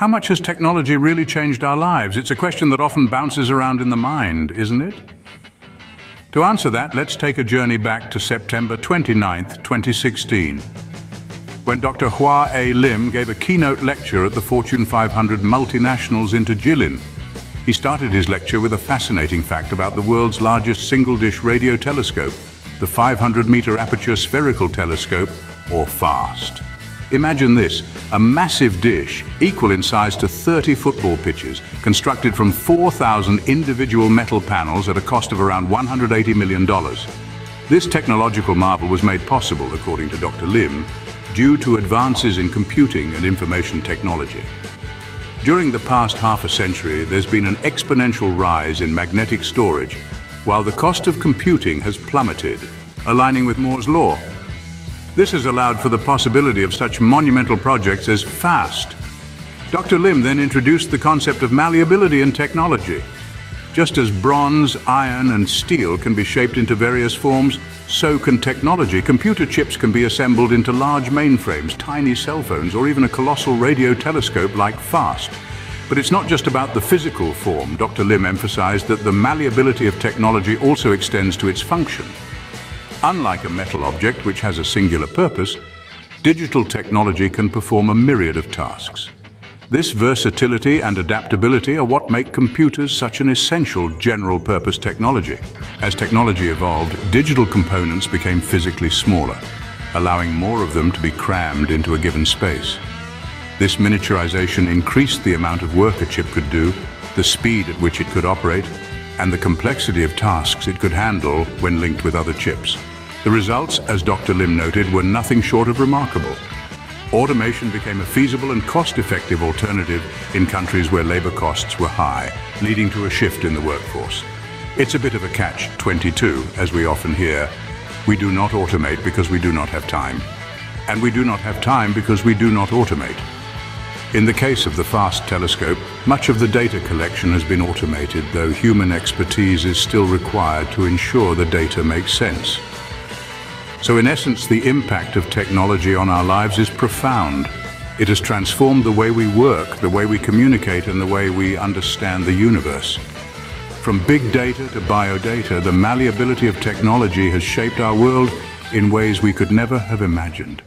How much has technology really changed our lives? It's a question that often bounces around in the mind, isn't it? To answer that, let's take a journey back to September 29th, 2016, when Dr. Hwa A gave a keynote lecture at the Fortune 500 Multinationals in Jilin. He started his lecture with a fascinating fact about the world's largest single-dish radio telescope, the 500-meter aperture spherical telescope, or FAST. Imagine this, a massive dish, equal in size to 30 football pitches, constructed from 4,000 individual metal panels at a cost of around $180 million. This technological marvel was made possible, according to Dr. Lim, due to advances in computing and information technology. During the past half a century, there's been an exponential rise in magnetic storage, while the cost of computing has plummeted, aligning with Moore's law. This has allowed for the possibility of such monumental projects as FAST. Dr. Lim then introduced the concept of malleability in technology. Just as bronze, iron, and steel can be shaped into various forms, so can technology. Computer chips can be assembled into large mainframes, tiny cell phones, or even a colossal radio telescope like FAST. But it's not just about the physical form. Dr. Lim emphasized that the malleability of technology also extends to its function. Unlike a metal object which has a singular purpose, digital technology can perform a myriad of tasks. This versatility and adaptability are what make computers such an essential general-purpose technology. As technology evolved, digital components became physically smaller, allowing more of them to be crammed into a given space. This miniaturization increased the amount of work a chip could do, the speed at which it could operate, and the complexity of tasks it could handle when linked with other chips. The results, as Dr. Lim noted, were nothing short of remarkable. Automation became a feasible and cost-effective alternative in countries where labor costs were high, leading to a shift in the workforce. It's a bit of a catch-22, as we often hear. We do not automate because we do not have time. And we do not have time because we do not automate. In the case of the FAST telescope, much of the data collection has been automated, though human expertise is still required to ensure the data makes sense. So in essence, the impact of technology on our lives is profound. It has transformed the way we work, the way we communicate, and the way we understand the universe. From big data to biodata, the malleability of technology has shaped our world in ways we could never have imagined.